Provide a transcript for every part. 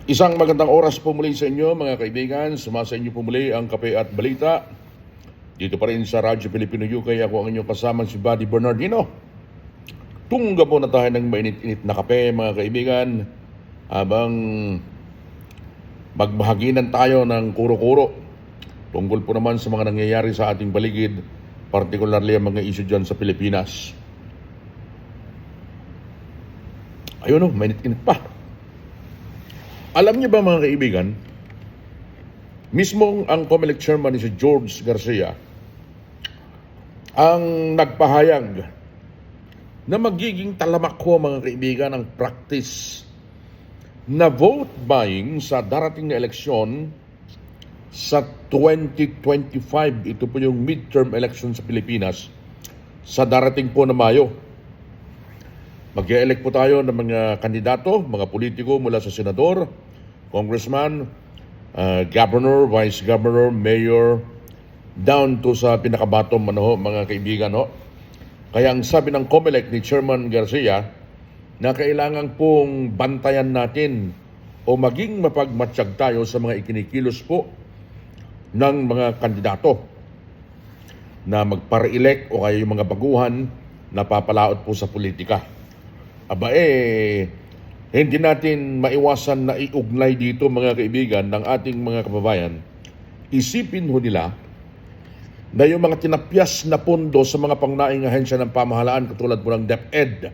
Isang magandang oras po muli sa inyo mga kaibigan. Sumasa inyo po muli ang Kape at Balita. Dito pa rin sa Radyo Pilipino UK, ako ang inyong kasama si Buddy Bernardino. Tungga po na tayo ng mainit-init na kape mga kaibigan. Habang magbahaginan tayo ng kuro-kuro. Tungkol po naman sa mga nangyayari sa ating paligid. Particularly ang mga issue dyan sa Pilipinas. Ayun o, mainit-init pa. Alam niyo ba mga kaibigan, mismong ang COMELEC chairman ni si George Garcia ang nagpahayag na magiging talamak ko mga kaibigan ang practice na vote buying sa darating na eleksyon sa 2025. Ito po yung midterm election sa Pilipinas sa darating po na Mayo. Mag-e-elect po tayo ng mga kandidato, mga politiko mula sa senador, congressman, governor, vice governor, mayor, down to sa pinakabatong mga kaibigan. Kaya ang sabi ng COMELEC ni Chairman Garcia na kailangan pong bantayan natin o maging mapagmatsyag tayo sa mga ikinikilos po ng mga kandidato na magpare-elect o kaya yung mga baguhan na papalaot po sa politika. Hindi natin maiwasan na iugnay dito mga kaibigan ng ating mga kababayan. Isipin ho nila na yung mga tinapyas na pondo sa mga pangnaing ahensya ng pamahalaan katulad po ng DepEd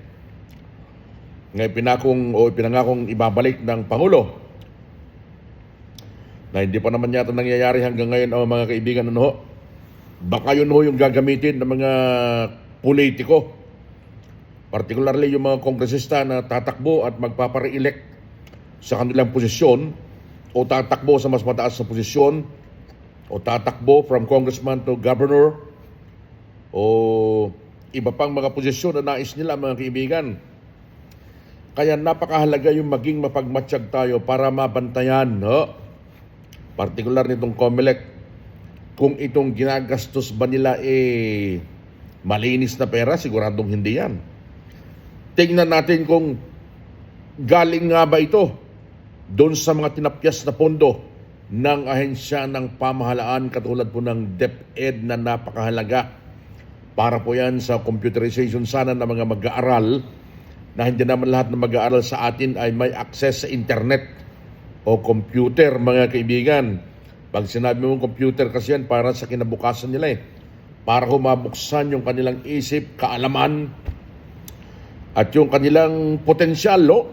na pinangakong ibabalik ng Pangulo na hindi pa naman yata nangyayari hanggang ngayon mga kaibigan. Baka yun ho yung gagamitin ng mga politiko. Particularly yung mga kongresista na tatakbo at magpapare-elect sa kanilang posisyon o tatakbo sa mas mataas na posisyon o tatakbo from congressman to governor o iba pang mga posisyon na nais nila mga kaibigan. Kaya napakahalaga yung maging mapagmatsyag tayo para mabantayan, particular nitong COMELEC, kung itong ginagastos ba nila malinis na pera, siguradong hindi yan. Tingnan natin kung galing nga ba ito doon sa mga tinapyas na pondo ng ahensya ng pamahalaan katulad po ng DepEd na napakahalaga para po yan sa computerization sana ng mga mag-aaral na hindi naman lahat ng mag-aaral sa atin ay may access sa internet o computer mga kaibigan. Pag sinabi mong computer kasi yan para sa kinabukasan nila para humabuksan yung kanilang isip, kaalaman at yung kanilang potensyal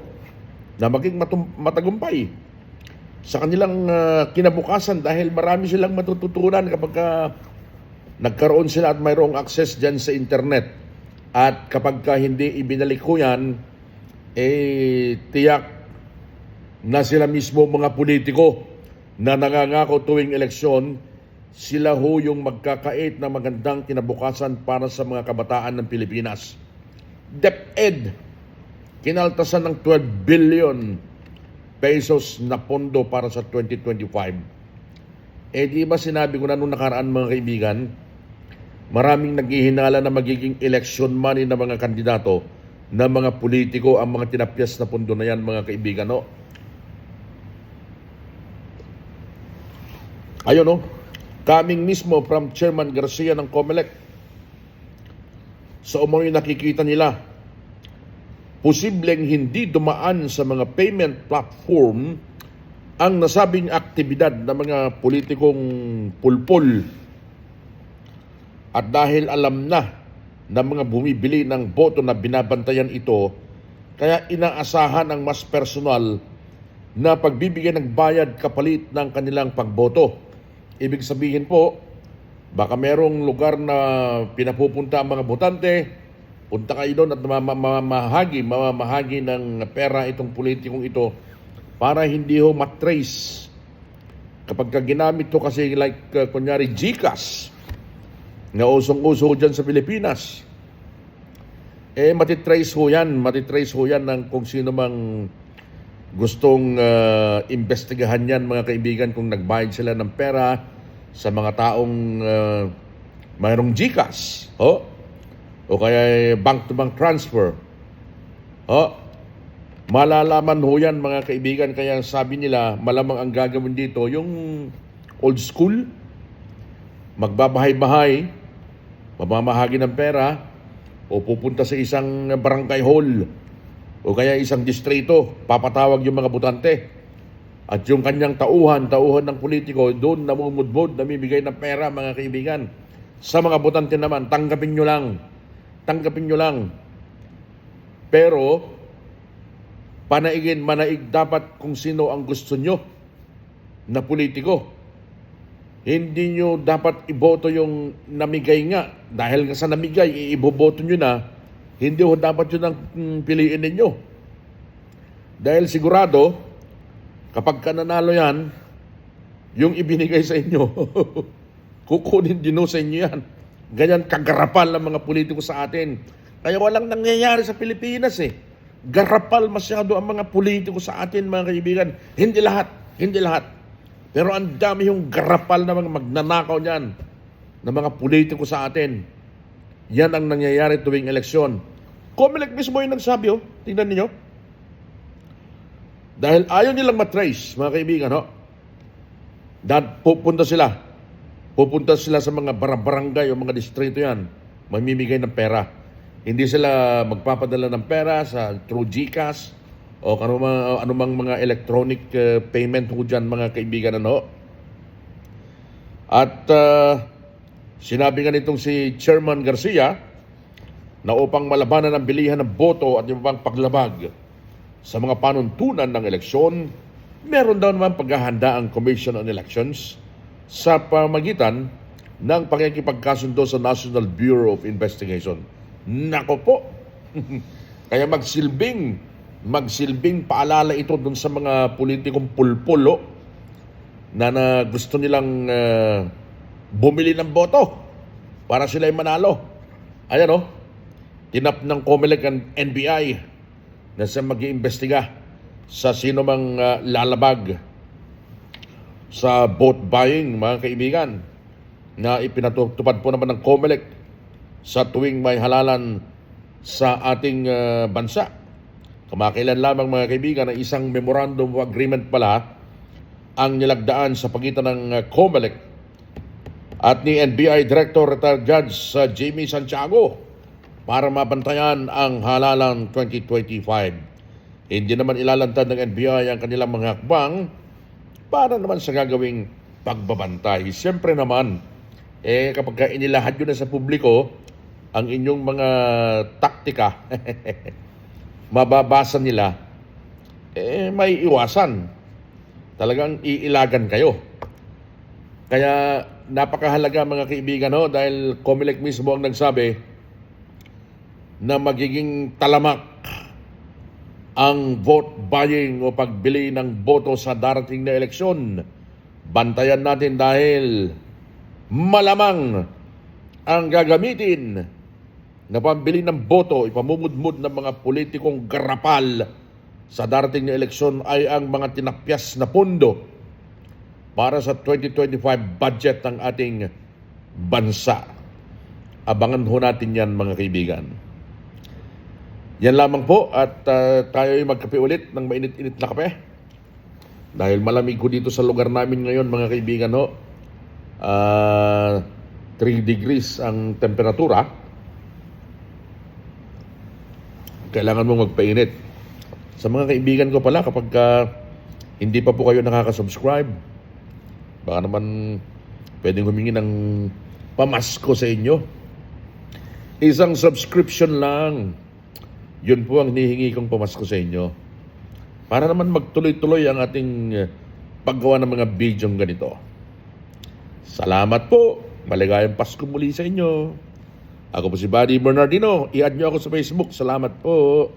na maging matagumpay sa kanilang kinabukasan dahil marami silang matututunan kapag nagkaroon sila at mayroong access dyan sa internet. At kapag hindi ibinalik ko yan, tiyak na sila mismo mga politiko na nangangako tuwing eleksyon, sila ho yung magkakait na magandang kinabukasan para sa mga kabataan ng Pilipinas. DepEd, kinaltasan ng 12 billion pesos na pondo para sa 2025. Di ba sinabi ko na nung nakaraan mga kaibigan, maraming naghihinala na magiging election money ng mga kandidato na mga politiko ang mga tinapyas na pondo na yan mga kaibigan. Ayun coming mismo from Chairman Garcia ng COMELEC. Sa umano'y nakikita nila, posibleng hindi dumaan sa mga payment platform ang nasabing aktibidad ng mga politikong pulpul. At dahil alam na ng mga bumibili ng boto na binabantayan ito, kaya inaasahan ang mas personal na pagbibigay ng bayad kapalit ng kanilang pagboto. Ibig sabihin po, baka merong lugar na pinapupunta ang mga botante, punta kayo doon at mamamahagi ng pera itong politikong ito para hindi ho matrace. Kapag ginamit to kasi kunyari GCash, na usong-uso dyan sa Pilipinas, matitrace ho yan ng kung sino mang gustong investigahan yan mga kaibigan kung nagbayad sila ng pera sa mga taong mayroong GCash o kaya bank-to-bank transfer Malalaman ho yan mga kaibigan, kaya sabi nila malamang ang gagawin dito yung old school, magbabahay-bahay, mamamahagi ng pera, o pupunta sa isang barangay hall o kaya isang distrito, papatawag yung mga botante. At yung kanyang tauhan ng politiko, doon namumudmod, namimigay ng pera mga kaibigan. Sa mga botante naman, tanggapin nyo lang. Pero, manaig dapat kung sino ang gusto nyo na politiko. Hindi nyo dapat iboto yung namigay nga. Dahil sa namigay, iboboto nyo na, hindi ho dapat yun ang piliin ninyo. Dahil sigurado, kapag ka nanalo yan, yung ibinigay sa inyo, kukunin din ho sa inyo yan. Ganyan kagarapal ng mga politiko sa atin. Kaya walang nangyayari sa Pilipinas eh. Garapal masyado ang mga politiko sa atin mga kaibigan. Hindi lahat. Pero ang dami yung garapal na mga magnanakaw niyan ng mga politiko sa atin. Yan ang nangyayari tuwing eleksyon. Comelec mismo yung nagsabi, tingnan niyo. Dahil ayaw nilang matrace, mga kaibigan, dahil pupunta sila sa mga barangay o mga distrito yan, mamimigay ng pera. Hindi sila magpapadala ng pera through GCash o anumang mga electronic payment ho dyan, mga kaibigan, At sinabi nga nitong si Chairman Garcia na upang malabanan ang bilihan ng boto at yung pang paglabag sa mga panuntunan ng eleksyon, meron daw naman paghahanda ang Commission on Elections sa pamagitan ng pakikipagkasundo sa National Bureau of Investigation. Nako po! Kaya magsilbing paalala ito dun sa mga politikong pulpulo na gusto nilang bumili ng boto para sila'y manalo. Ayan tinap ng Comelec ang NBI na siya mag-iimbestiga sa sino mang lalabag sa vote buying, mga kaibigan, na ipinatutupad po naman ng Comelec sa tuwing may halalan sa ating bansa. Kamakailan lamang, mga kaibigan, na isang memorandum of agreement pala ang nilagdaan sa pagitan ng Comelec at ni NBI Director Retired Judge Jamie Santiago para mabantayan ang halalan 2025. Hindi naman ilalantad ng NBI ang kanilang mga hakbang para naman sa gagawing pagbabantay. Siyempre naman, kapag inilahad nyo na sa publiko ang inyong mga taktika, mababasa nila, may iwasan. Talagang iilagan kayo. Kaya napakahalaga, mga kaibigan, dahil Comelec mismo ang nagsabi na magiging talamak ang vote buying o pagbili ng boto sa darating na eleksyon. Bantayan natin dahil malamang ang gagamitin na pambili ng boto, ipamumudmud ng mga politikong garapal sa darating na eleksyon ay ang mga tinapyas na pondo para sa 2025 budget ng ating bansa. Abangan ho natin yan, mga kaibigan. Yan lamang po at tayo ay magkape ulit ng mainit-init na kape. Dahil malamig ko dito sa lugar namin ngayon, mga kaibigan, 3 degrees ang temperatura. Kailangan mong magpainit. Sa mga kaibigan ko pala, kapag hindi pa po kayo nakaka-subscribe, baka naman pwedeng humingi ng pamasko sa inyo. Isang subscription lang. Yun po ang hinihingi kong pamasko sa inyo. Para naman magtuloy-tuloy ang ating paggawa ng mga bidyong ganito. Salamat po. Maligayang Pasko muli sa inyo. Ako po si Buddy Bernardino. I-add nyo ako sa Facebook. Salamat po.